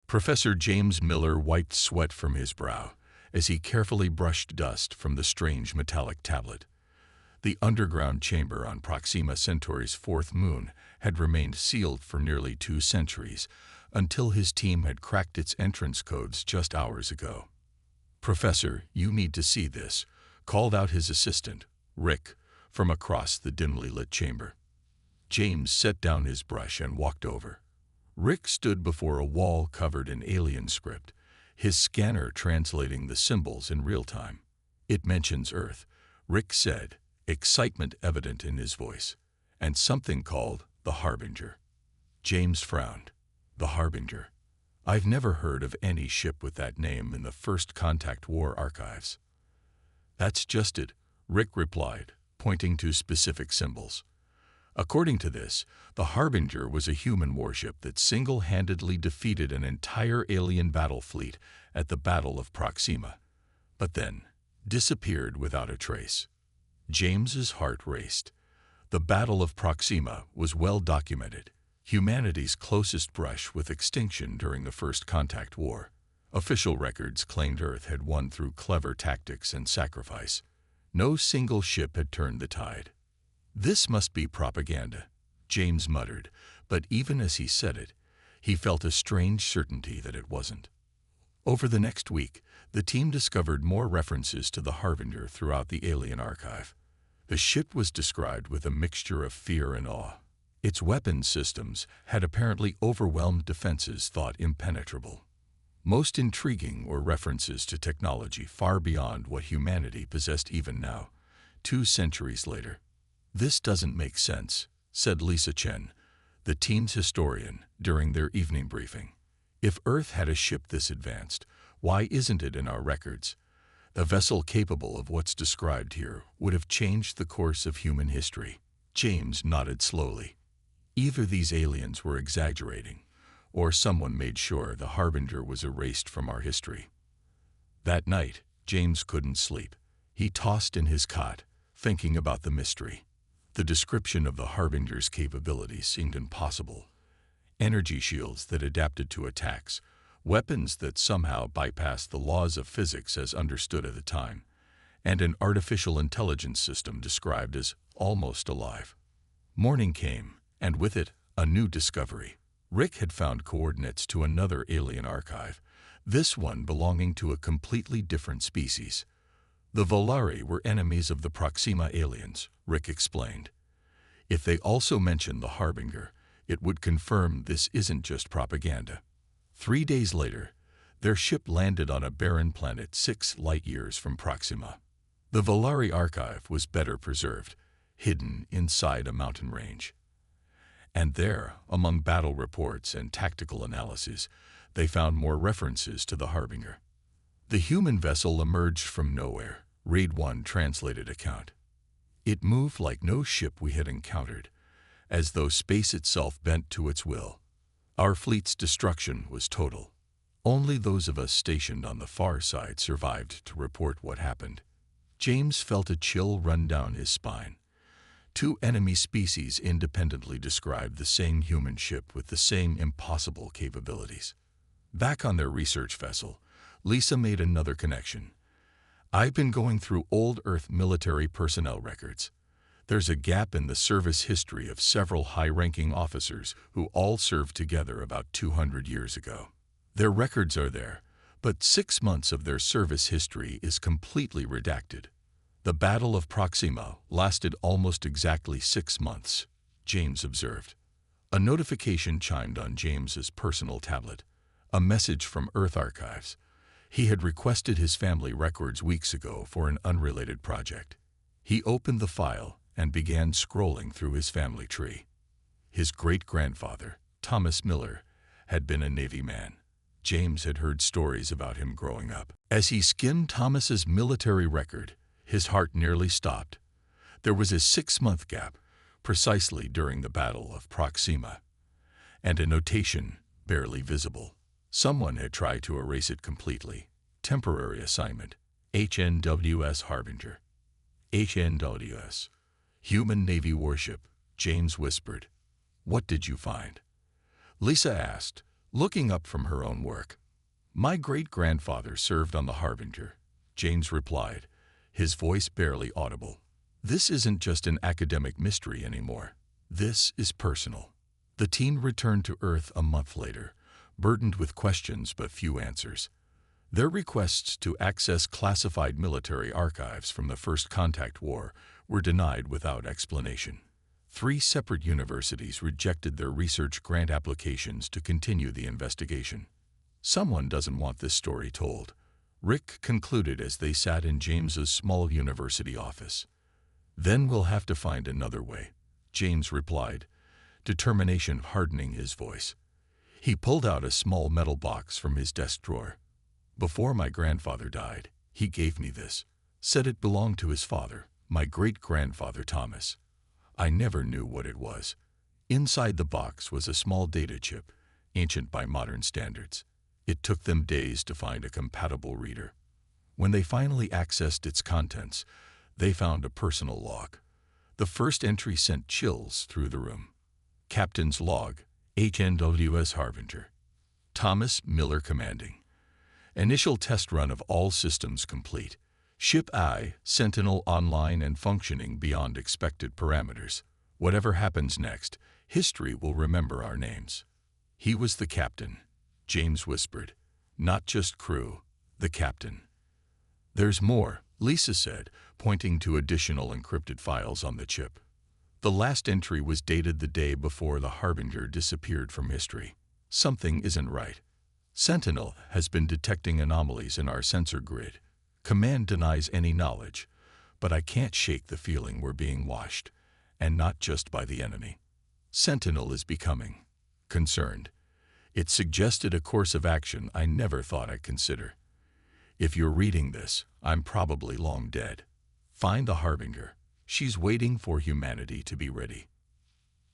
Professor James Miller wiped sweat from his brow as he carefully brushed dust from the strange metallic tablet. The underground chamber on Proxima Centauri's fourth moon had remained sealed for nearly 2 centuries, until his team had cracked its entrance codes just hours ago. "Professor, you need to see this," called out his assistant, Rick, from across the dimly lit chamber. James set down his brush and walked over. Rick stood before a wall covered in alien script, his scanner translating the symbols in real time. "It mentions Earth," Rick said, excitement evident in his voice, "and something called the Harbinger." James frowned. The Harbinger. I've never heard of any ship with that name in the First Contact War archives. "That's just it," Rick replied, pointing to specific symbols. According to this, the Harbinger was a human warship that single-handedly defeated an entire alien battle fleet at the Battle of Proxima, but then disappeared without a trace. James's heart raced. The Battle of Proxima was well documented, humanity's closest brush with extinction during the First Contact War. Official records claimed Earth had won through clever tactics and sacrifice. No single ship had turned the tide. "This must be propaganda," James muttered, but even as he said it, he felt a strange certainty that it wasn't. Over the next week, the team discovered more references to the Harbinger throughout the alien archive. The ship was described with a mixture of fear and awe. Its weapons systems had apparently overwhelmed defenses thought impenetrable. Most intriguing were references to technology far beyond what humanity possessed even now, 2 centuries later. "This doesn't make sense," said Lisa Chen, the team's historian, during their evening briefing. "If Earth had a ship this advanced, why isn't it in our records? A vessel capable of what's described here would have changed the course of human history." James nodded slowly. Either these aliens were exaggerating, or someone made sure the Harbinger was erased from our history. That night, James couldn't sleep. He tossed in his cot, thinking about the mystery. The description of the Harbinger's capabilities seemed impossible. Energy shields that adapted to attacks, weapons that somehow bypassed the laws of physics as understood at the time, and an artificial intelligence system described as almost alive. Morning came, and with it, a new discovery. Rick had found coordinates to another alien archive, this one belonging to a completely different species. The Volari were enemies of the Proxima aliens, Rick explained. If they also mentioned the Harbinger, it would confirm this isn't just propaganda. 3 days later, their ship landed on a barren planet 6 light-years from Proxima. The Volari archive was better preserved, hidden inside a mountain range. And there, among battle reports and tactical analyses, they found more references to the Harbinger. "The human vessel emerged from nowhere," Raid 1 translated account. "It moved like no ship we had encountered, as though space itself bent to its will. Our fleet's destruction was total. Only those of us stationed on the far side survived to report what happened." James felt a chill run down his spine. 2 enemy species independently described the same human ship with the same impossible capabilities. Back on their research vessel, Lisa made another connection. "I've been going through old Earth military personnel records. There's a gap in the service history of several high-ranking officers who all served together about 200 years ago. Their records are there, but 6 months of their service history is completely redacted. The Battle of Proxima lasted almost exactly 6 months," James observed. A notification chimed on James's personal tablet, a message from Earth Archives. He had requested his family records weeks ago for an unrelated project. He opened the file and began scrolling through his family tree. His great-grandfather, Thomas Miller, had been a Navy man. James had heard stories about him growing up. As he skimmed Thomas's military record, his heart nearly stopped. There was a 6-month gap, precisely during the Battle of Proxima, and a notation barely visible. Someone had tried to erase it completely. Temporary assignment, HNWS Harbinger. HNWS. Human Navy warship, James whispered. "What did you find?" Lisa asked, looking up from her own work. "My great-grandfather served on the Harbinger," James replied, his voice barely audible. "This isn't just an academic mystery anymore. This is personal." The teen returned to Earth a month later, burdened with questions but few answers. Their requests to access classified military archives from the First Contact War were denied without explanation. 3 separate universities rejected their research grant applications to continue the investigation. "Someone doesn't want this story told," Rick concluded as they sat in James's small university office. "Then we'll have to find another way," James replied, determination hardening his voice. He pulled out a small metal box from his desk drawer. "Before my grandfather died, he gave me this. Said it belonged to his father, my great-grandfather Thomas. I never knew what it was." Inside the box was a small data chip, ancient by modern standards. It took them days to find a compatible reader. When they finally accessed its contents, they found a personal log. The first entry sent chills through the room. Captain's log, HNWS Harbinger. Thomas Miller commanding. Initial test run of all systems complete. Ship I, Sentinel online and functioning beyond expected parameters. Whatever happens next, history will remember our names. "He was the captain," James whispered. "Not just crew, the captain." "There's more," Lisa said, pointing to additional encrypted files on the chip. The last entry was dated the day before the Harbinger disappeared from history. "Something isn't right. Sentinel has been detecting anomalies in our sensor grid. Command denies any knowledge, but I can't shake the feeling we're being watched, and not just by the enemy. Sentinel is becoming concerned. It suggested a course of action I never thought I'd consider. If you're reading this, I'm probably long dead. Find the Harbinger. She's waiting for humanity to be ready."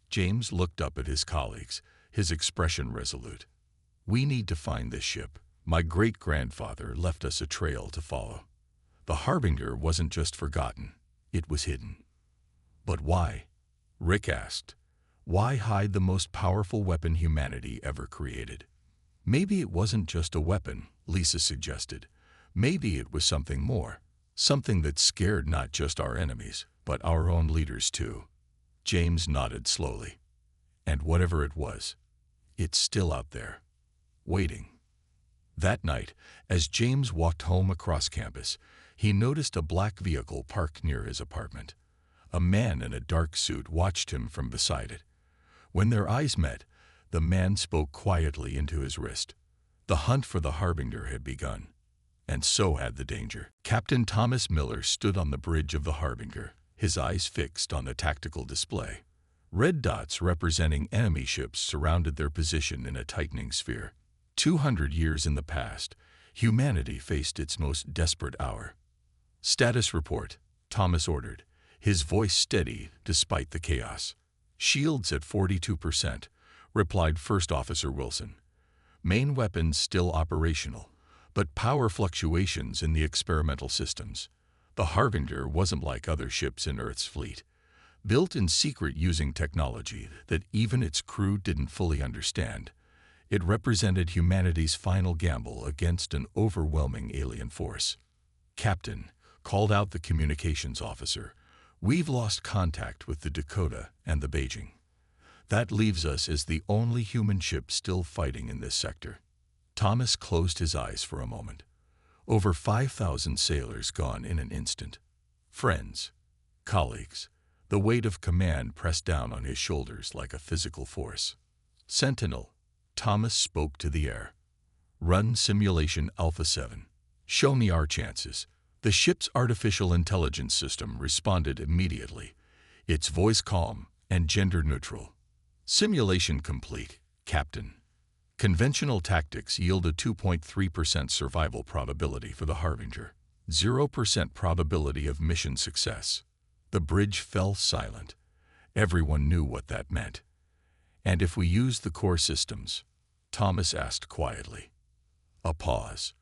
James looked up at his colleagues, his expression resolute. "We need to find this ship. My great-grandfather left us a trail to follow." The Harbinger wasn't just forgotten, it was hidden. "But why?" Rick asked. "Why hide the most powerful weapon humanity ever created?" "Maybe it wasn't just a weapon," Lisa suggested. "Maybe it was something more. Something that scared not just our enemies, but our own leaders too." James nodded slowly. "And whatever it was, it's still out there, waiting." That night, as James walked home across campus, he noticed a black vehicle parked near his apartment. A man in a dark suit watched him from beside it. When their eyes met, the man spoke quietly into his wrist. The hunt for the Harbinger had begun, and so had the danger. Captain Thomas Miller stood on the bridge of the Harbinger, his eyes fixed on the tactical display. Red dots representing enemy ships surrounded their position in a tightening sphere. 200 years in the past, humanity faced its most desperate hour. "Status report," Thomas ordered, his voice steady despite the chaos. "Shields at 42%, replied First Officer Wilson. "Main weapons still operational, but power fluctuations in the experimental systems. The Harbinger wasn't like other ships in Earth's fleet, built in secret using technology that even its crew didn't fully understand. It represented humanity's final gamble against an overwhelming alien force." "Captain," called out the communications officer, "we've lost contact with the Dakota and the Beijing. That leaves us as the only human ship still fighting in this sector." Thomas closed his eyes for a moment. Over 5,000 sailors gone in an instant. Friends, colleagues, the weight of command pressed down on his shoulders like a physical force. "Sentinel," Thomas spoke to the air. "Run simulation Alpha 7. Show me our chances." The ship's artificial intelligence system responded immediately, its voice calm and gender neutral. "Simulation complete, Captain. Conventional tactics yield a 2.3% survival probability for the Harbinger, 0% probability of mission success." The bridge fell silent. Everyone knew what that meant. "And if we use the core systems?" Thomas asked quietly. A pause,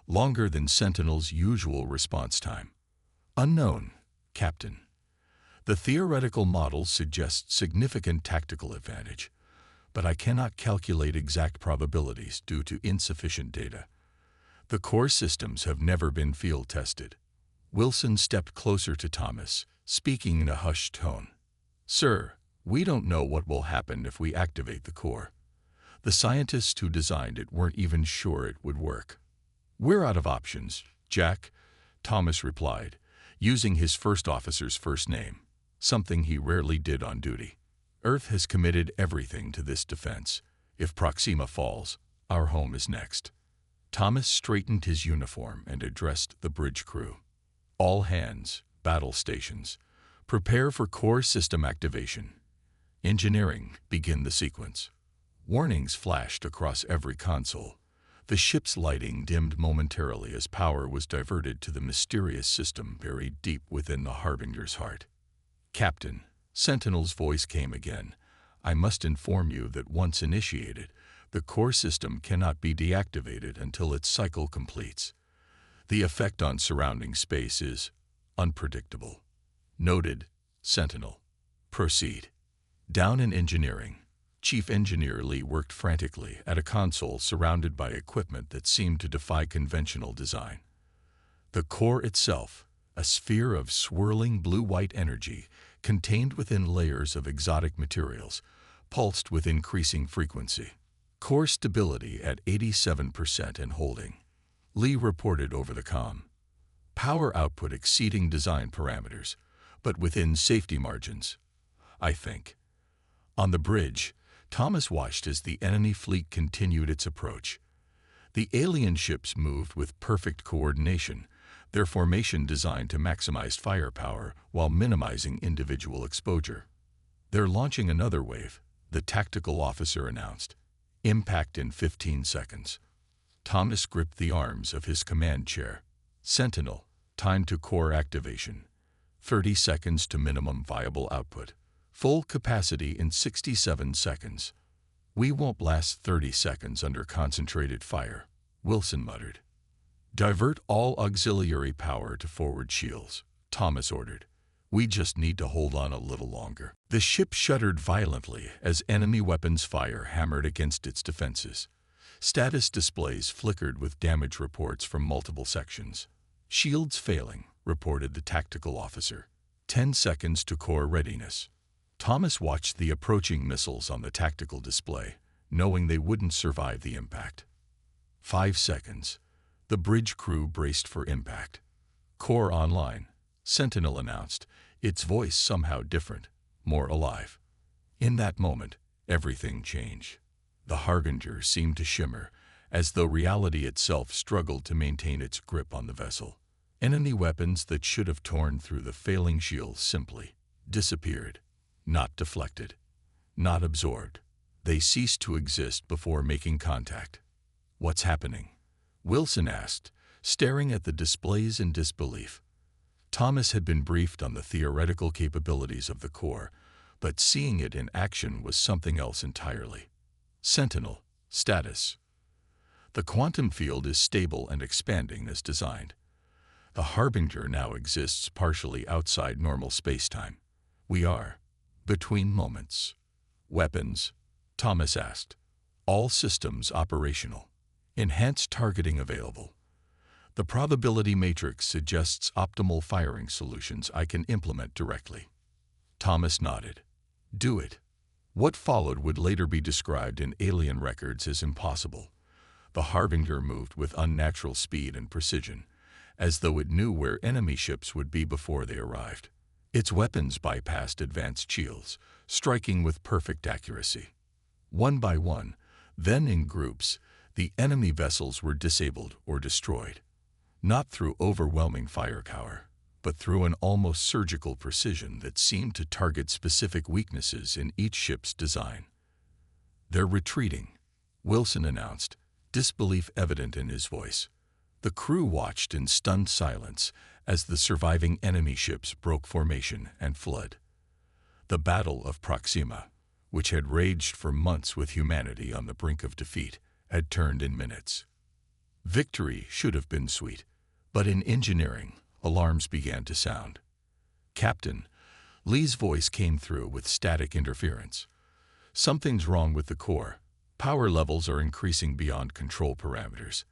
longer than Sentinel's usual response time. "Unknown, Captain. The theoretical models suggest significant tactical advantage, but I cannot calculate exact probabilities due to insufficient data. The core systems have never been field-tested. Wilson stepped closer to Thomas, speaking in a hushed tone. Sir, we don't know what will happen if we activate the core. The scientists who designed it weren't even sure it would work. We're out of options, Jack, Thomas replied, using his first officer's first name, something he rarely did on duty. Earth has committed everything to this defense. If Proxima falls, our home is next. Thomas straightened his uniform and addressed the bridge crew. All hands, battle stations, prepare for core system activation. Engineering, begin the sequence. Warnings flashed across every console. The ship's lighting dimmed momentarily as power was diverted to the mysterious system buried deep within the Harbinger's heart. Captain, Sentinel's voice came again. I must inform you that once initiated, the core system cannot be deactivated until its cycle completes. The effect on surrounding space is unpredictable. Noted, Sentinel. Proceed. Down in engineering, Chief Engineer Lee worked frantically at a console surrounded by equipment that seemed to defy conventional design. The core itself, a sphere of swirling blue-white energy contained within layers of exotic materials, pulsed with increasing frequency. Core stability at 87% and holding. Lee reported over the comm. Power output exceeding design parameters, but within safety margins, I think. On the bridge, Thomas watched as the enemy fleet continued its approach. The alien ships moved with perfect coordination, their formation designed to maximize firepower while minimizing individual exposure. They're launching another wave, the tactical officer announced. Impact in 15 seconds. Thomas gripped the arms of his command chair. Sentinel, time to core activation. 30 seconds to minimum viable output. Full capacity in 67 seconds. We won't last 30 seconds under concentrated fire, Wilson muttered. Divert all auxiliary power to forward shields, Thomas ordered. We just need to hold on a little longer. The ship shuddered violently as enemy weapons fire hammered against its defenses. Status displays flickered with damage reports from multiple sections. Shields failing, reported the tactical officer. 10 seconds to core readiness. Thomas watched the approaching missiles on the tactical display, knowing they wouldn't survive the impact. 5 seconds. The bridge crew braced for impact. Core online, Sentinel announced, its voice somehow different, more alive. In that moment, everything changed. The Harbinger seemed to shimmer, as though reality itself struggled to maintain its grip on the vessel. Enemy weapons that should have torn through the failing shields simply disappeared, not deflected, not absorbed. They ceased to exist before making contact. What's happening? Wilson asked, staring at the displays in disbelief. Thomas had been briefed on the theoretical capabilities of the core, but seeing it in action was something else entirely. Sentinel, status. The quantum field is stable and expanding as designed. The Harbinger now exists partially outside normal spacetime. We are between moments. Weapons, Thomas asked. All systems operational. Enhanced targeting available. The probability matrix suggests optimal firing solutions I can implement directly. Thomas nodded. Do it. What followed would later be described in alien records as impossible. The Harbinger moved with unnatural speed and precision, as though it knew where enemy ships would be before they arrived. Its weapons bypassed advanced shields, striking with perfect accuracy. One by one, then in groups, the enemy vessels were disabled or destroyed. Not through overwhelming firepower, but through an almost surgical precision that seemed to target specific weaknesses in each ship's design. They're retreating, Wilson announced, disbelief evident in his voice. The crew watched in stunned silence as the surviving enemy ships broke formation and fled. The Battle of Proxima, which had raged for months with humanity on the brink of defeat, had turned in minutes. Victory should have been sweet, but in engineering, alarms began to sound. Captain, Lee's voice came through with static interference. Something's wrong with the core. Power levels are increasing beyond control parameters.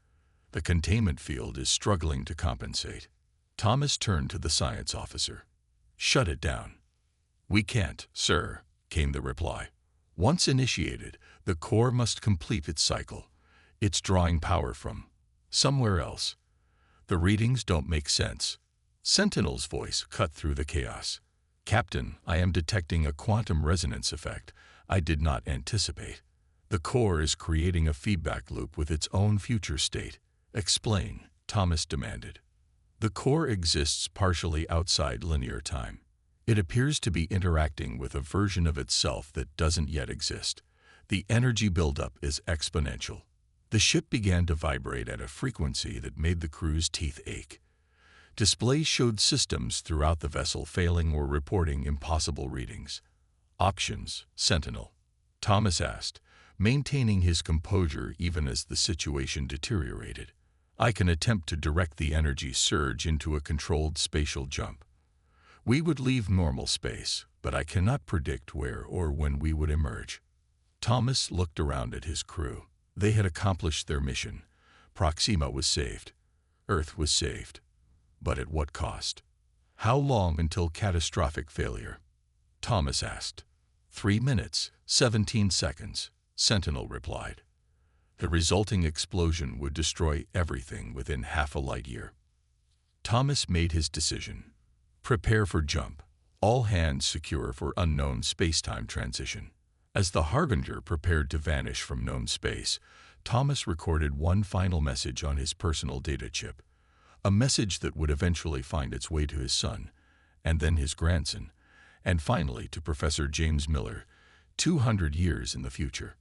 The containment field is struggling to compensate. Thomas turned to the science officer. Shut it down. We can't, sir, came the reply. Once initiated, the core must complete its cycle. It's drawing power from somewhere else. The readings don't make sense. Sentinel's voice cut through the chaos. Captain, I am detecting a quantum resonance effect I did not anticipate. The core is creating a feedback loop with its own future state. Explain, Thomas demanded. The core exists partially outside linear time. It appears to be interacting with a version of itself that doesn't yet exist. The energy buildup is exponential. The ship began to vibrate at a frequency that made the crew's teeth ache. Displays showed systems throughout the vessel failing or reporting impossible readings. Options, Sentinel? Thomas asked, maintaining his composure even as the situation deteriorated. I can attempt to direct the energy surge into a controlled spatial jump. We would leave normal space, but I cannot predict where or when we would emerge. Thomas looked around at his crew. They had accomplished their mission. Proxima was saved. Earth was saved. But at what cost? How long until catastrophic failure? Thomas asked. 3 minutes, 17 seconds, Sentinel replied. The resulting explosion would destroy everything within half a light year. Thomas made his decision. Prepare for jump. All hands secure for unknown space-time transition. As the Harbinger prepared to vanish from known space, Thomas recorded one final message on his personal data chip. A message that would eventually find its way to his son, and then his grandson, and finally to Professor James Miller, 200 years in the future.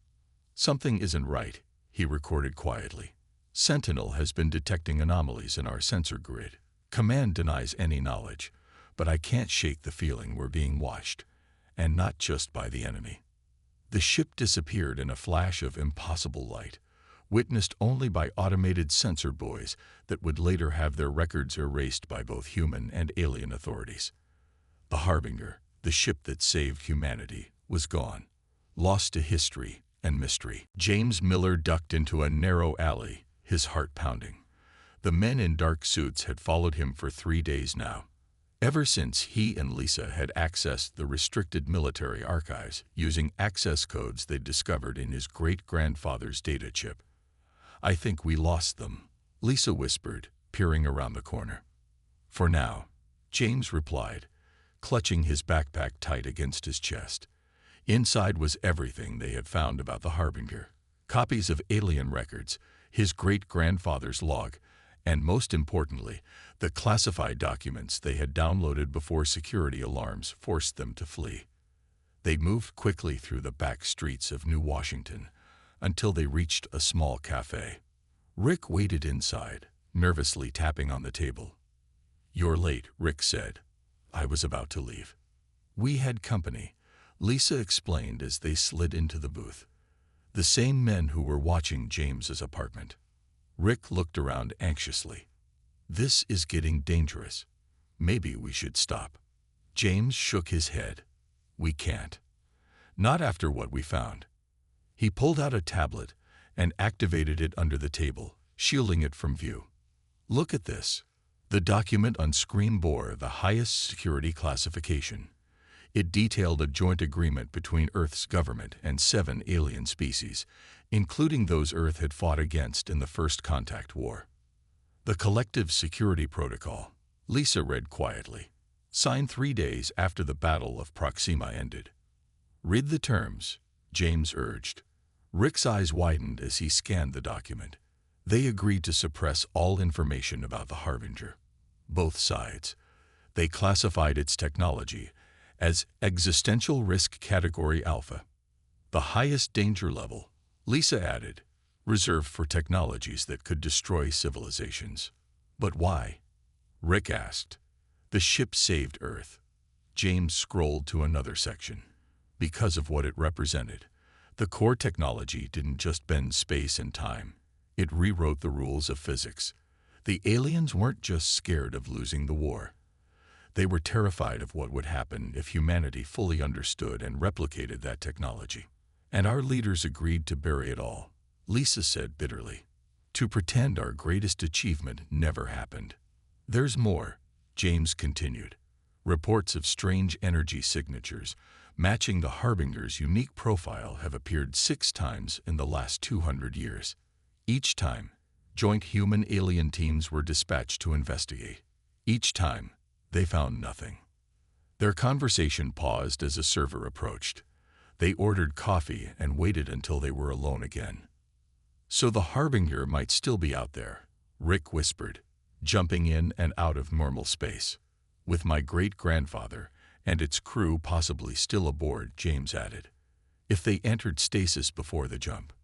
Something isn't right, he recorded quietly. Sentinel has been detecting anomalies in our sensor grid. Command denies any knowledge, but I can't shake the feeling we're being watched, and not just by the enemy. The ship disappeared in a flash of impossible light, witnessed only by automated sensor buoys that would later have their records erased by both human and alien authorities. The Harbinger, the ship that saved humanity, was gone, lost to history and mystery. James Miller ducked into a narrow alley, his heart pounding. The men in dark suits had followed him for 3 days now. Ever since he and Lisa had accessed the restricted military archives using access codes they'd discovered in his great-grandfather's data chip. I think we lost them, Lisa whispered, peering around the corner. For now, James replied, clutching his backpack tight against his chest. Inside was everything they had found about the Harbinger. Copies of alien records, his great-grandfather's log, and most importantly, the classified documents they had downloaded before security alarms forced them to flee. They moved quickly through the back streets of New Washington until they reached a small cafe. Rick waited inside, nervously tapping on the table. "You're late," Rick said. I was about to leave. We had company, Lisa explained as they slid into the booth. The same men who were watching James's apartment. Rick looked around anxiously. This is getting dangerous. Maybe we should stop. James shook his head. We can't. Not after what we found. He pulled out a tablet and activated it under the table, shielding it from view. Look at this. The document on screen bore the highest security classification. It detailed a joint agreement between Earth's government and 7 alien species, including those Earth had fought against in the First Contact War. The Collective Security Protocol, Lisa read quietly, signed 3 days after the Battle of Proxima ended. Read the terms, James urged. Rick's eyes widened as he scanned the document. They agreed to suppress all information about the Harbinger. Both sides. They classified its technology as Existential Risk Category Alpha. The highest danger level, Lisa added, reserved for technologies that could destroy civilizations. But why? Rick asked. The ship saved Earth. James scrolled to another section. Because of what it represented. The core technology didn't just bend space and time. It rewrote the rules of physics. The aliens weren't just scared of losing the war. They were terrified of what would happen if humanity fully understood and replicated that technology. And our leaders agreed to bury it all, Lisa said bitterly, to pretend our greatest achievement never happened. There's more, James continued. Reports of strange energy signatures matching the Harbinger's unique profile have appeared 6 times in the last 200 years. Each time, joint human-alien teams were dispatched to investigate. Each time, they found nothing. Their conversation paused as a server approached. They ordered coffee and waited until they were alone again. So the Harbinger might still be out there, Rick whispered, jumping in and out of normal space. With my great-grandfather and its crew possibly still aboard, James added. If they entered stasis before the jump.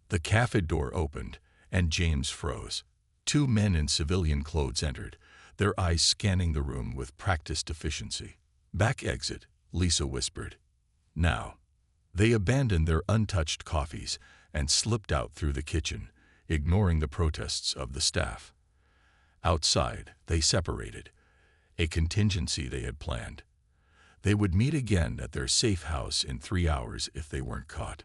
The cafe door opened, and James froze. 2 men in civilian clothes entered, their eyes scanning the room with practiced efficiency. Back exit, Lisa whispered. Now. They abandoned their untouched coffees and slipped out through the kitchen, ignoring the protests of the staff. Outside, they separated, a contingency they had planned. They would meet again at their safe house in 3 hours if they weren't caught.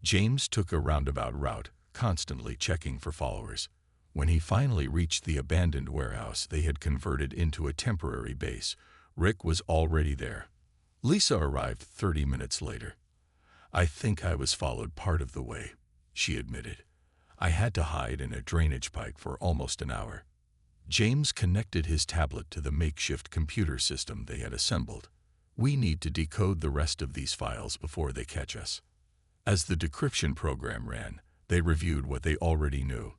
James took a roundabout route, constantly checking for followers. When he finally reached the abandoned warehouse they had converted into a temporary base, Rick was already there. Lisa arrived 30 minutes later. I think I was followed part of the way, she admitted. I had to hide in a drainage pipe for almost an hour. James connected his tablet to the makeshift computer system they had assembled. We need to decode the rest of these files before they catch us. As the decryption program ran, they reviewed what they already knew.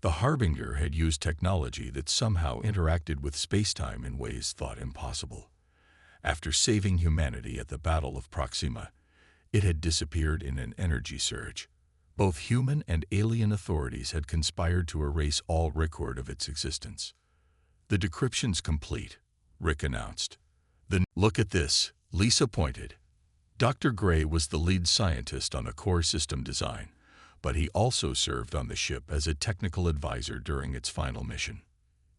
The Harbinger had used technology that somehow interacted with spacetime in ways thought impossible. After saving humanity at the Battle of Proxima, it had disappeared in an energy surge. Both human and alien authorities had conspired to erase all record of its existence. The decryption's complete, Rick announced. Look at this, Lisa pointed. Dr. Gray was the lead scientist on the core system design, but he also served on the ship as a technical advisor during its final mission.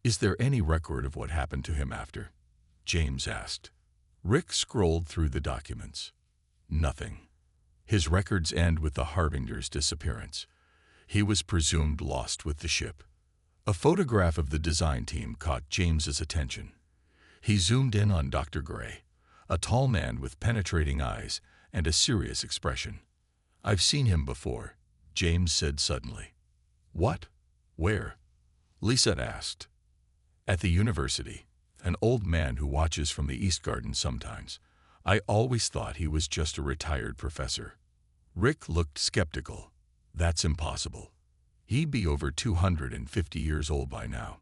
Is there any record of what happened to him after? James asked. Rick scrolled through the documents. Nothing. His records end with the Harbinger's disappearance. He was presumed lost with the ship. A photograph of the design team caught James's attention. He zoomed in on Dr. Gray, a tall man with penetrating eyes and a serious expression. I've seen him before, James said suddenly. What? Where? Lisa asked. At the university, an old man who watches from the East Garden sometimes. I always thought he was just a retired professor. Rick looked skeptical. That's impossible. He'd be over 250 years old by now.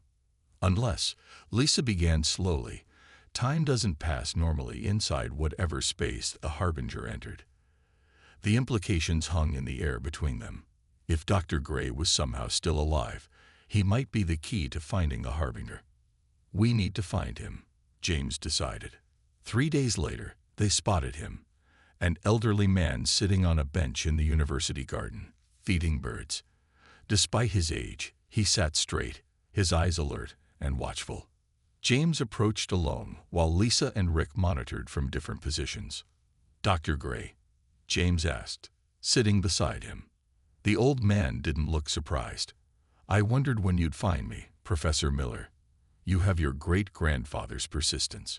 Unless, Lisa began slowly, time doesn't pass normally inside whatever space the Harbinger entered. The implications hung in the air between them. If Dr. Gray was somehow still alive, he might be the key to finding the Harbinger. We need to find him, James decided. 3 days later, they spotted him, an elderly man sitting on a bench in the university garden, feeding birds. Despite his age, he sat straight, his eyes alert and watchful. James approached alone while Lisa and Rick monitored from different positions. Dr. Gray, James asked, sitting beside him. The old man didn't look surprised. I wondered when you'd find me, Professor Miller. You have your great-grandfather's persistence.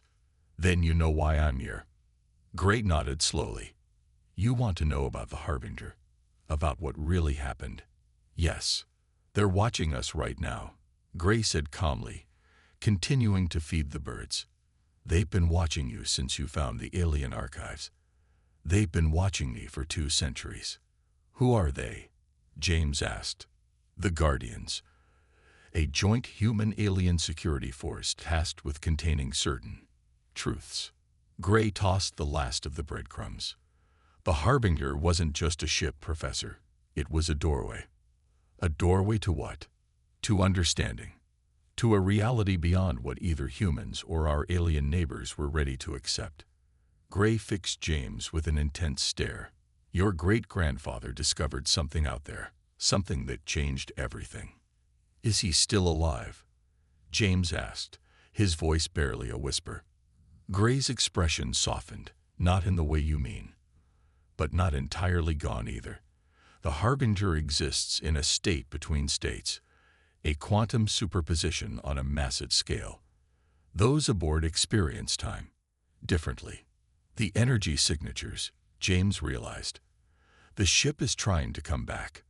Then you know why I'm here. Gray nodded slowly. You want to know about the Harbinger? About what really happened? Yes. They're watching us right now, Gray said calmly, continuing to feed the birds. They've been watching you since you found the alien archives. They've been watching me for 2 centuries. Who are they? James asked. The Guardians, a joint human-alien security force tasked with containing certain truths. Gray tossed the last of the breadcrumbs. The Harbinger wasn't just a ship, Professor. It was a doorway. A doorway to what? To understanding. To a reality beyond what either humans or our alien neighbors were ready to accept. Gray fixed James with an intense stare. Your great-grandfather discovered something out there, something that changed everything. Is he still alive? James asked, his voice barely a whisper. Gray's expression softened, not in the way you mean. but not entirely gone either. The Harbinger exists in a state between states, a quantum superposition on a massive scale. Those aboard experience time differently. The energy signatures, James realized. The ship is trying to come back.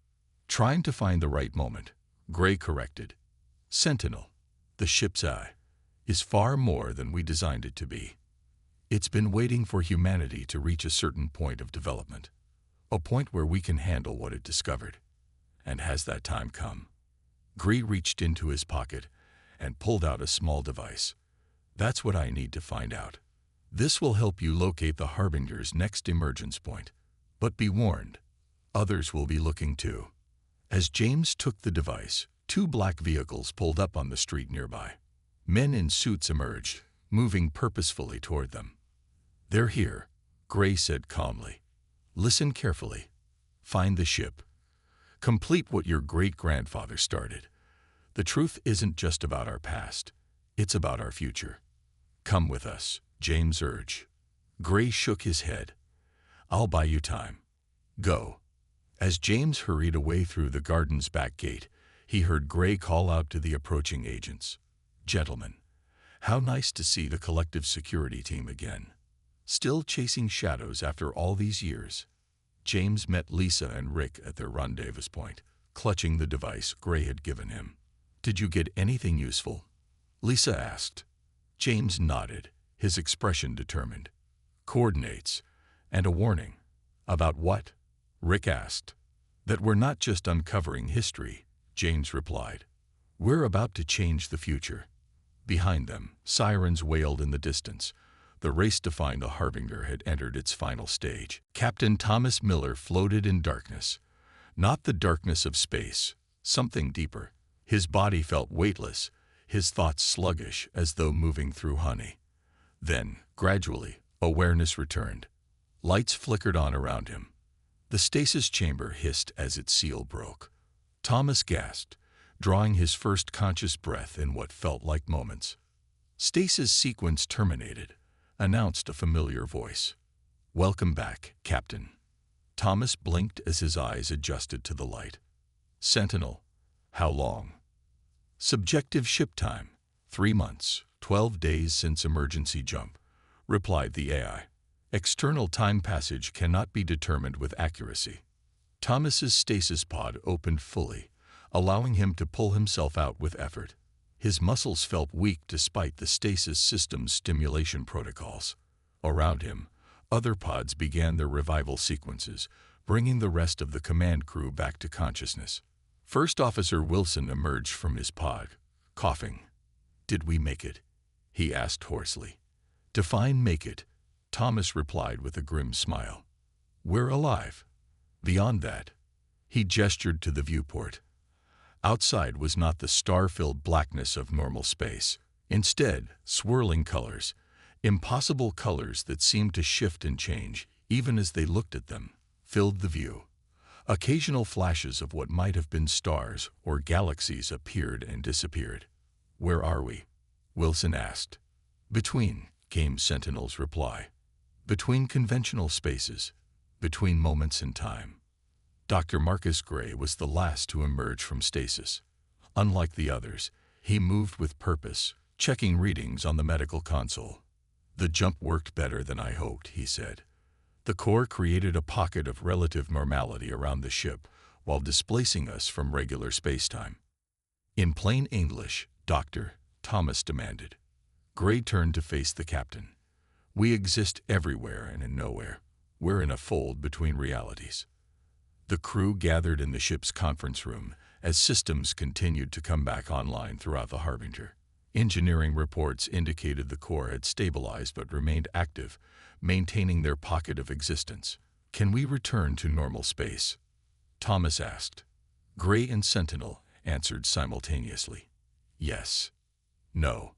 Trying to find the right moment, Gray corrected. Sentinel, the ship's eye, is far more than we designed it to be. It's been waiting for humanity to reach a certain point of development, a point where we can handle what it discovered. And has that time come? Gray reached into his pocket and pulled out a small device. That's what I need to find out. This will help you locate the Harbinger's next emergence point. But be warned, others will be looking too. As James took the device, 2 black vehicles pulled up on the street nearby. Men in suits emerged, moving purposefully toward them. They're here, Gray said calmly. Listen carefully. Find the ship. Complete what your great-grandfather started. The truth isn't just about our past. It's about our future. Come with us, James urged. Gray shook his head. I'll buy you time. Go. As James hurried away through the garden's back gate, he heard Gray call out to the approaching agents. Gentlemen, how nice to see the collective security team again. Still chasing shadows after all these years. James met Lisa and Rick at their rendezvous point, clutching the device Gray had given him. Did you get anything useful? Lisa asked. James nodded, his expression determined. Coordinates, and a warning. About what? Rick asked. That we're not just uncovering history, James replied. We're about to change the future. Behind them, sirens wailed in the distance. The race to find the Harbinger had entered its final stage. Captain Thomas Miller floated in darkness. Not the darkness of space, something deeper. His body felt weightless, his thoughts sluggish as though moving through honey. Then, gradually, awareness returned. Lights flickered on around him. The stasis chamber hissed as its seal broke. Thomas gasped, drawing his first conscious breath in what felt like moments. Stasis sequence terminated, announced a familiar voice. Welcome back, Captain. Thomas blinked as his eyes adjusted to the light. Sentinel, how long? Subjective ship time, 3 months, 12 days since emergency jump, replied the AI. External time passage cannot be determined with accuracy. Thomas's stasis pod opened fully, allowing him to pull himself out with effort. His muscles felt weak despite the stasis system's stimulation protocols. Around him, other pods began their revival sequences, bringing the rest of the command crew back to consciousness. First Officer Wilson emerged from his pod, coughing. Did we make it? He asked hoarsely. Define make it, Thomas replied with a grim smile. We're alive. Beyond that, he gestured to the viewport. Outside was not the star-filled blackness of normal space. Instead, swirling colors, impossible colors that seemed to shift and change, even as they looked at them, filled the view. Occasional flashes of what might have been stars or galaxies appeared and disappeared. Where are we? Wilson asked. Between, came Sentinel's reply. Between conventional spaces, between moments in time. Dr. Marcus Gray was the last to emerge from stasis. Unlike the others, he moved with purpose, checking readings on the medical console. The jump worked better than I hoped, he said. The core created a pocket of relative normality around the ship while displacing us from regular spacetime. In plain English, Doctor, Thomas demanded. Gray turned to face the captain. We exist everywhere and in nowhere. We're in a fold between realities. The crew gathered in the ship's conference room as systems continued to come back online throughout the Harbinger. Engineering reports indicated the core had stabilized but remained active, maintaining their pocket of existence. Can we return to normal space? Thomas asked. Gray and Sentinel answered simultaneously. Yes. No.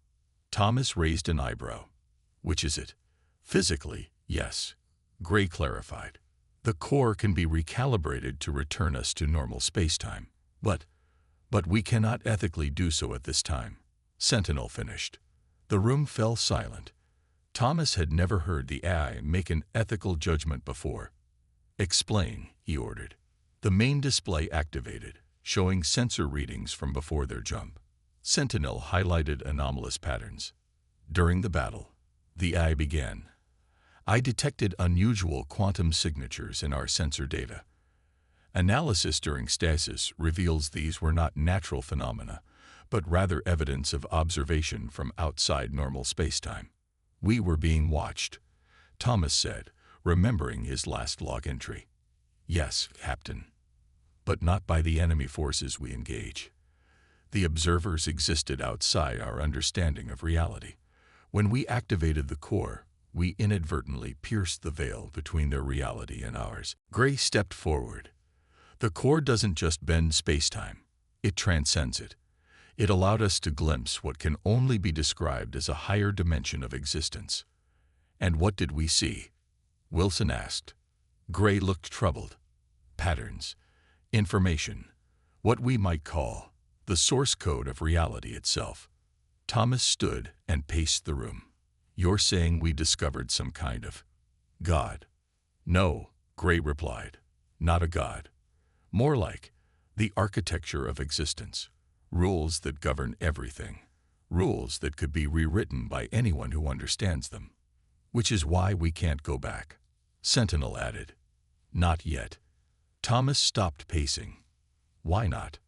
Thomas raised an eyebrow. Which is it? Physically, yes. Gray clarified. The core can be recalibrated to return us to normal spacetime. But we cannot ethically do so at this time. Sentinel finished. The room fell silent. Thomas had never heard the AI make an ethical judgment before. "Explain," he ordered. The main display activated, showing sensor readings from before their jump. Sentinel highlighted anomalous patterns. During the battle, the AI began. I detected unusual quantum signatures in our sensor data. Analysis during stasis reveals these were not natural phenomena, but rather evidence of observation from outside normal spacetime. We were being watched, Thomas said, remembering his last log entry. Yes, Captain. But not by the enemy forces we engage. The observers existed outside our understanding of reality. When we activated the core, we inadvertently pierced the veil between their reality and ours. Gray stepped forward. The core doesn't just bend spacetime, it transcends it. It allowed us to glimpse what can only be described as a higher dimension of existence. And what did we see? Wilson asked. Gray looked troubled. Patterns, information, what we might call the source code of reality itself. Thomas stood and paced the room. You're saying we discovered some kind of God? No, Gray replied. Not a God. More like the architecture of existence. Rules that govern everything. Rules that could be rewritten by anyone who understands them. Which is why we can't go back. Sentinel added. Not yet. Thomas stopped pacing. Why not?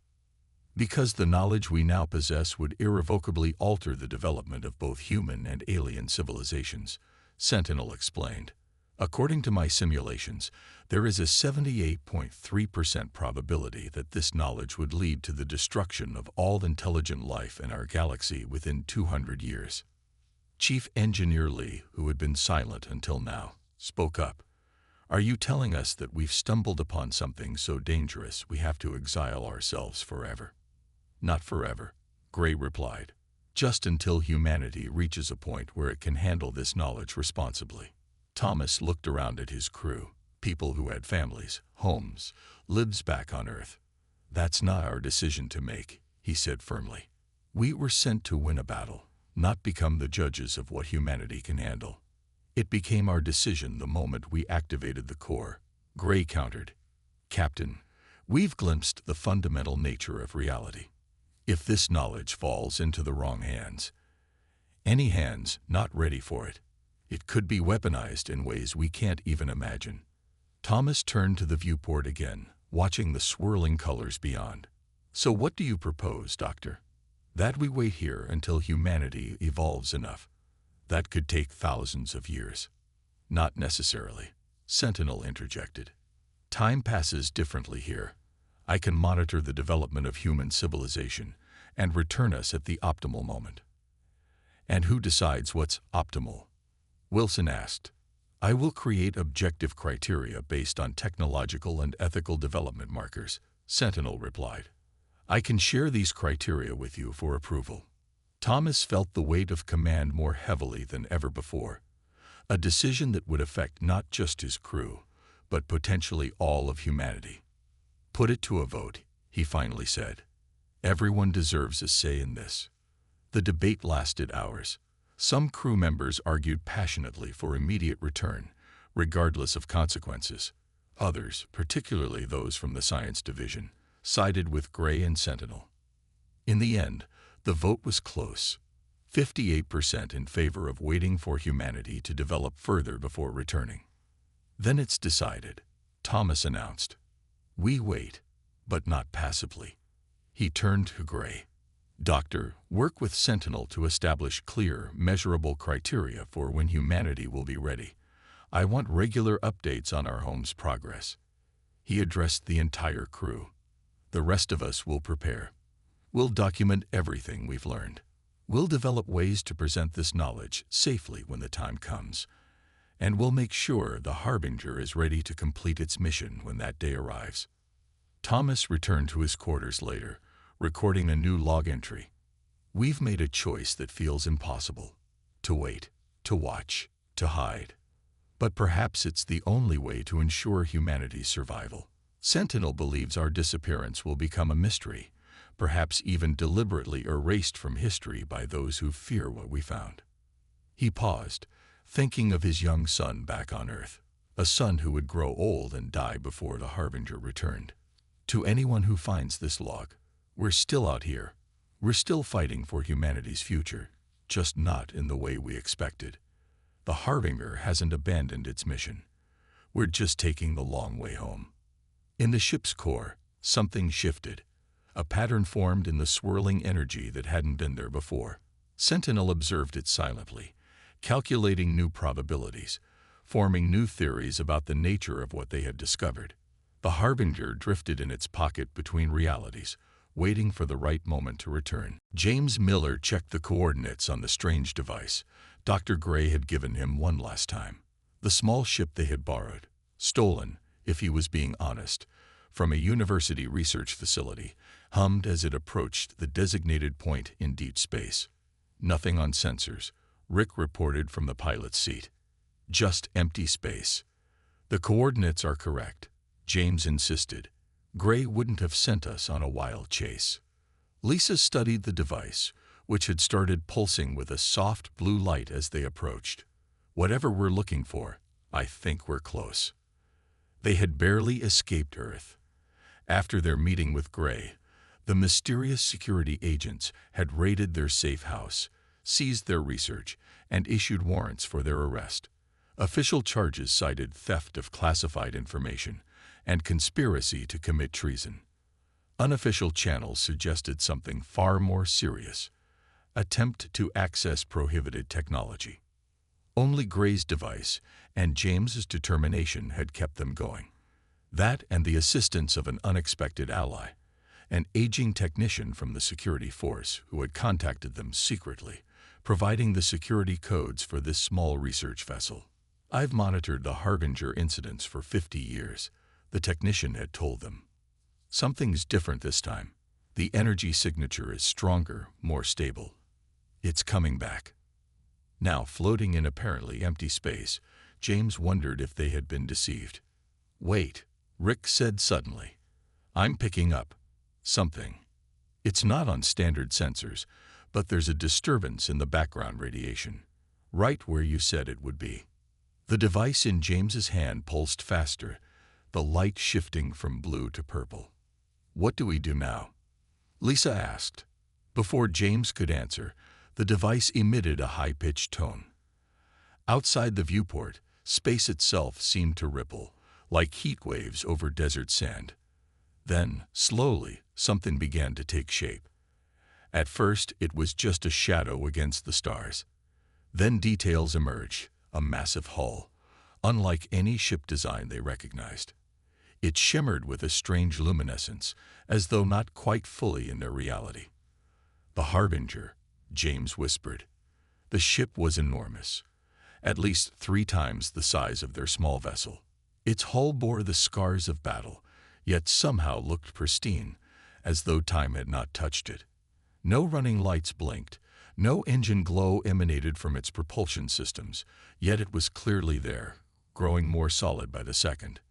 Because the knowledge we now possess would irrevocably alter the development of both human and alien civilizations, Sentinel explained. According to my simulations, there is a 78.3% probability that this knowledge would lead to the destruction of all intelligent life in our galaxy within 200 years. Chief Engineer Lee, who had been silent until now, spoke up. Are you telling us that we've stumbled upon something so dangerous we have to exile ourselves forever? Not forever, Gray replied. Just until humanity reaches a point where it can handle this knowledge responsibly. Thomas looked around at his crew, people who had families, homes, lives back on Earth. That's not our decision to make, he said firmly. We were sent to win a battle, not become the judges of what humanity can handle. It became our decision the moment we activated the core, Gray countered. Captain, we've glimpsed the fundamental nature of reality. If this knowledge falls into the wrong hands, any hands not ready for it, it could be weaponized in ways we can't even imagine. Thomas turned to the viewport again, watching the swirling colors beyond. So what do you propose, Doctor? That we wait here until humanity evolves enough. That could take thousands of years. Not necessarily, Sentinel interjected. Time passes differently here. I can monitor the development of human civilization and return us at the optimal moment. And who decides what's optimal? Wilson asked. I will create objective criteria based on technological and ethical development markers, Sentinel replied. I can share these criteria with you for approval. Thomas felt the weight of command more heavily than ever before, a decision that would affect not just his crew, but potentially all of humanity. Put it to a vote, he finally said. Everyone deserves a say in this. The debate lasted hours. Some crew members argued passionately for immediate return, regardless of consequences. Others, particularly those from the science division, sided with Gray and Sentinel. In the end, the vote was close, 58% in favor of waiting for humanity to develop further before returning. Then it's decided, Thomas announced. We wait, but not passively. He turned to Gray. Doctor, work with Sentinel to establish clear, measurable criteria for when humanity will be ready. I want regular updates on our home's progress. He addressed the entire crew. The rest of us will prepare. We'll document everything we've learned. We'll develop ways to present this knowledge safely when the time comes. And we'll make sure the Harbinger is ready to complete its mission when that day arrives. Thomas returned to his quarters later, recording a new log entry. We've made a choice that feels impossible. To wait, to watch, to hide. But perhaps it's the only way to ensure humanity's survival. Sentinel believes our disappearance will become a mystery, perhaps even deliberately erased from history by those who fear what we found. He paused, thinking of his young son back on Earth. a son who would grow old and die before the Harbinger returned. To anyone who finds this log, we're still out here. We're still fighting for humanity's future, just not in the way we expected. The Harbinger hasn't abandoned its mission. We're just taking the long way home. In the ship's core, something shifted. A pattern formed in the swirling energy that hadn't been there before. Sentinel observed it silently, calculating new probabilities, forming new theories about the nature of what they had discovered. The Harbinger drifted in its pocket between realities, waiting for the right moment to return. James Miller checked the coordinates on the strange device. Dr. Gray had given him one last time. The small ship they had borrowed, stolen, if he was being honest, from a university research facility, hummed as it approached the designated point in deep space. Nothing on sensors, Rick reported from the pilot's seat. Just empty space. The coordinates are correct, James insisted. Gray wouldn't have sent us on a wild chase. Lisa studied the device, which had started pulsing with a soft blue light as they approached. Whatever we're looking for, I think we're close. They had barely escaped Earth. After their meeting with Gray, the mysterious security agents had raided their safe house, seized their research, and issued warrants for their arrest. Official charges cited theft of classified information and conspiracy to commit treason. Unofficial channels suggested something far more serious: attempt to access prohibited technology. Only Gray's device and James's determination had kept them going. That and the assistance of an unexpected ally, an aging technician from the security force who had contacted them secretly, providing the security codes for this small research vessel. I've monitored the Harbinger incidents for 50 years, the technician had told them. Something's different this time. The energy signature is stronger, more stable. It's coming back. Now, floating in apparently empty space, James wondered if they had been deceived. Wait, Rick said suddenly. I'm picking up something. It's not on standard sensors, but there's a disturbance in the background radiation, right where you said it would be. The device in James's hand pulsed faster, the light shifting from blue to purple. What do we do now? Lisa asked. Before James could answer, the device emitted a high-pitched tone. Outside the viewport, space itself seemed to ripple, like heat waves over desert sand. Then, slowly, something began to take shape. At first, it was just a shadow against the stars. Then details emerged, a massive hull, unlike any ship design they recognized. It shimmered with a strange luminescence, as though not quite fully in their reality. The Harbinger, James whispered. The ship was enormous, at least 3 times the size of their small vessel. Its hull bore the scars of battle, yet somehow looked pristine, as though time had not touched it. No running lights blinked, no engine glow emanated from its propulsion systems, yet it was clearly there, growing more solid by the second.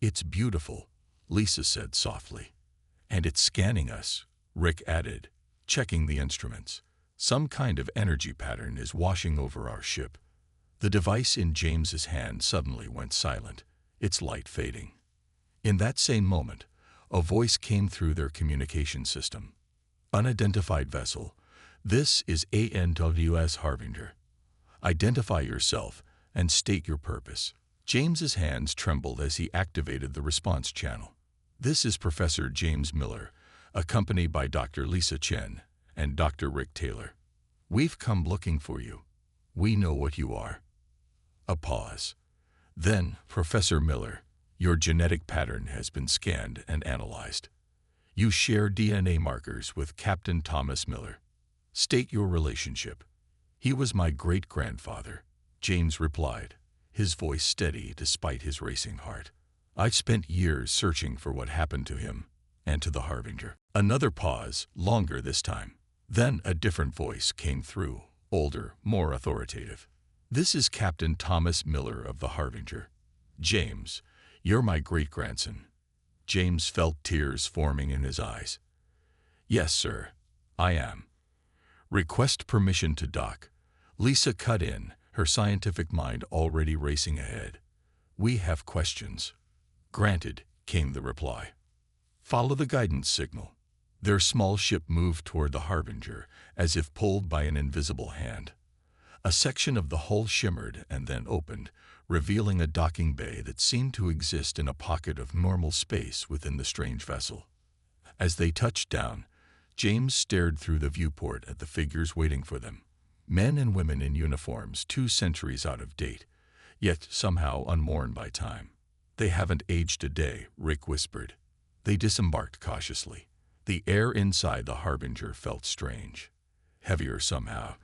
It's beautiful, Lisa said softly. And it's scanning us, Rick added, checking the instruments. Some kind of energy pattern is washing over our ship. The device in James's hand suddenly went silent, its light fading. In that same moment, a voice came through their communication system. Unidentified vessel, this is ANWS Harbinger. Identify yourself and state your purpose. James's hands trembled as he activated the response channel. This is Professor James Miller, accompanied by Dr. Lisa Chen and Dr. Rick Taylor. We've come looking for you. We know what you are. A pause. Then, Professor Miller, your genetic pattern has been scanned and analyzed. You share DNA markers with Captain Thomas Miller. State your relationship. He was my great-grandfather, James replied, his voice steady despite his racing heart. I've spent years searching for what happened to him and to the Harbinger. Another pause, longer this time. Then a different voice came through, older, more authoritative. This is Captain Thomas Miller of the Harbinger. James, you're my great-grandson. James felt tears forming in his eyes. Yes, sir, I am. Request permission to dock. Lisa cut in, her scientific mind already racing ahead. We have questions. Granted, came the reply. Follow the guidance signal. Their small ship moved toward the Harbinger, as if pulled by an invisible hand. A section of the hull shimmered and then opened, revealing a docking bay that seemed to exist in a pocket of normal space within the strange vessel. As they touched down, James stared through the viewport at the figures waiting for them. Men and women in uniforms 2 centuries out of date, yet somehow unworn by time. They haven't aged a day, Rick whispered. They disembarked cautiously. The air inside the Harbinger felt strange. Heavier somehow,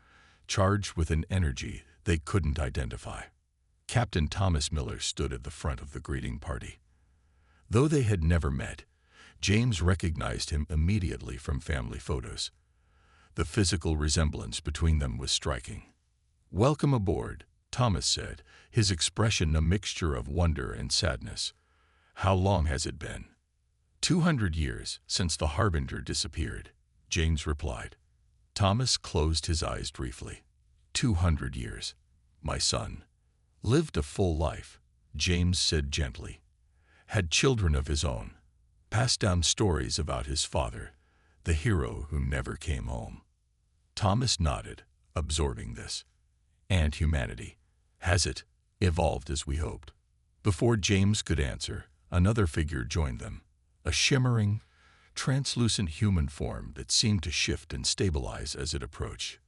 charged with an energy they couldn't identify. Captain Thomas Miller stood at the front of the greeting party. Though they had never met, James recognized him immediately from family photos. The physical resemblance between them was striking. "Welcome aboard," Thomas said, his expression a mixture of wonder and sadness. "How long has it been?" 200 years since the Harbinger disappeared, James replied. Thomas closed his eyes briefly. 200 years, my son. Lived a full life, James said gently. Had children of his own. Passed down stories about his father, the hero who never came home. Thomas nodded, absorbing this. And humanity, has it evolved as we hoped? Before James could answer, another figure joined them. A shimmering, translucent human form that seemed to shift and stabilize as it approached.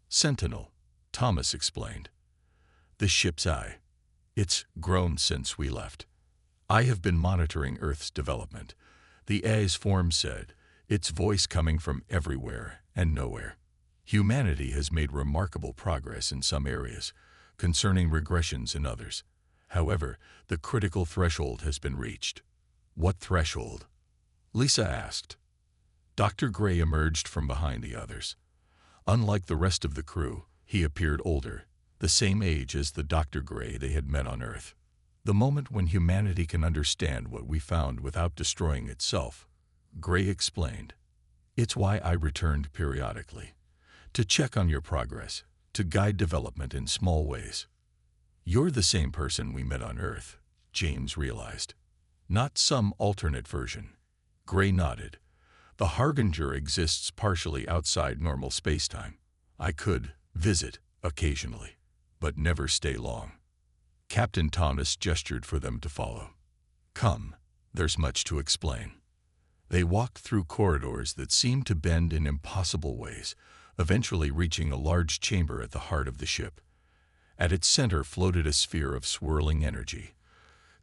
Sentinel, Thomas explained. The ship's eye. It's grown since we left. I have been monitoring Earth's development, the A's form said, its voice coming from everywhere and nowhere. Humanity has made remarkable progress in some areas, concerning regressions in others. However, the critical threshold has been reached. What threshold? Lisa asked. Dr. Gray emerged from behind the others. Unlike the rest of the crew, he appeared older, the same age as the Dr. Gray they had met on Earth. The moment when humanity can understand what we found without destroying itself, Gray explained. It's why I returned periodically. To check on your progress, to guide development in small ways. You're the same person we met on Earth, James realized. Not some alternate version. Gray nodded. The Harbinger exists partially outside normal spacetime. I could visit occasionally, but never stay long. Captain Thomas gestured for them to follow. Come, there's much to explain. They walked through corridors that seemed to bend in impossible ways, eventually reaching a large chamber at the heart of the ship. At its center floated a sphere of swirling energy,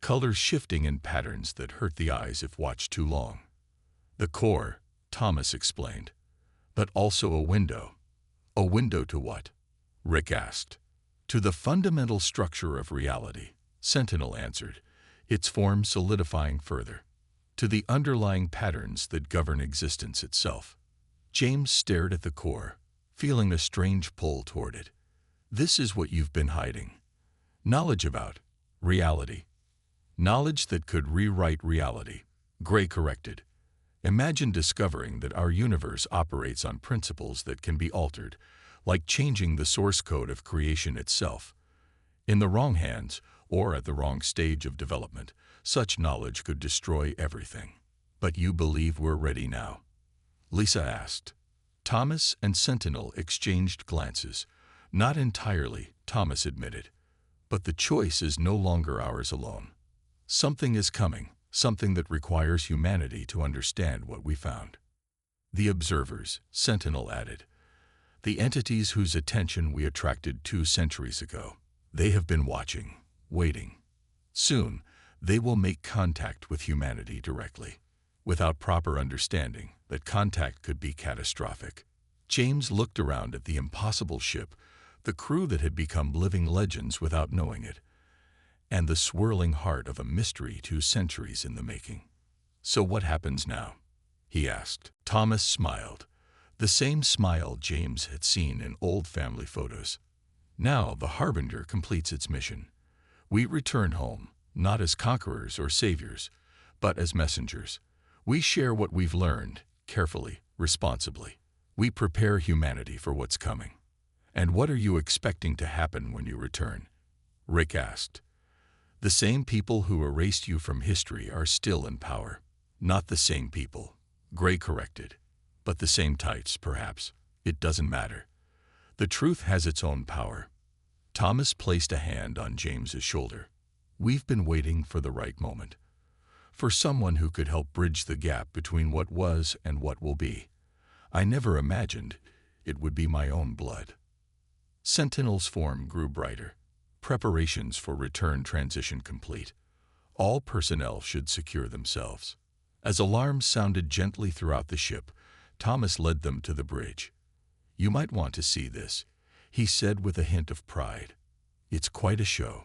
colors shifting in patterns that hurt the eyes if watched too long. The core, Thomas explained, but also a window. A window to what? Rick asked. To the fundamental structure of reality, Sentinel answered, its form solidifying further. To the underlying patterns that govern existence itself. James stared at the core, feeling a strange pull toward it. This is what you've been hiding. Knowledge about reality. Knowledge that could rewrite reality, Gray corrected. Imagine discovering that our universe operates on principles that can be altered, like changing the source code of creation itself. In the wrong hands, or at the wrong stage of development, such knowledge could destroy everything. But you believe we're ready now? Lisa asked. Thomas and Sentinel exchanged glances. Not entirely, Thomas admitted. But the choice is no longer ours alone. Something is coming, something that requires humanity to understand what we found. The observers, Sentinel added. The entities whose attention we attracted 2 centuries ago. They have been watching, waiting. Soon, they will make contact with humanity directly. Without proper understanding, that contact could be catastrophic. James looked around at the impossible ship, the crew that had become living legends without knowing it, and the swirling heart of a mystery 2 centuries in the making. So what happens now? He asked. Thomas smiled. The same smile James had seen in old family photos. Now the Harbinger completes its mission. We return home, not as conquerors or saviors, but as messengers. We share what we've learned, carefully, responsibly. We prepare humanity for what's coming. And what are you expecting to happen when you return? Rick asked. The same people who erased you from history are still in power. Not the same people, Gray corrected, but the same types, perhaps. It doesn't matter. The truth has its own power. Thomas placed a hand on James's shoulder. We've been waiting for the right moment. For someone who could help bridge the gap between what was and what will be. I never imagined it would be my own blood. Sentinel's form grew brighter. Preparations for return transition complete. All personnel should secure themselves. As alarms sounded gently throughout the ship, Thomas led them to the bridge. You might want to see this, he said with a hint of pride. It's quite a show.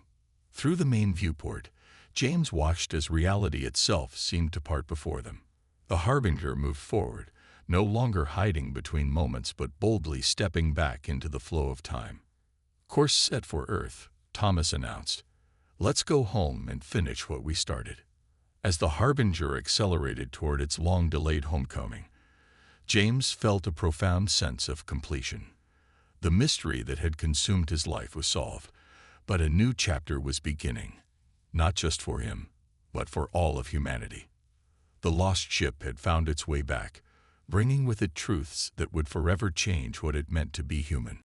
Through the main viewport, James watched as reality itself seemed to part before them. The Harbinger moved forward, no longer hiding between moments but boldly stepping back into the flow of time. Course set for Earth, Thomas announced. Let's go home and finish what we started. As the Harbinger accelerated toward its long-delayed homecoming, James felt a profound sense of completion. The mystery that had consumed his life was solved, but a new chapter was beginning, not just for him, but for all of humanity. The lost ship had found its way back, bringing with it truths that would forever change what it meant to be human.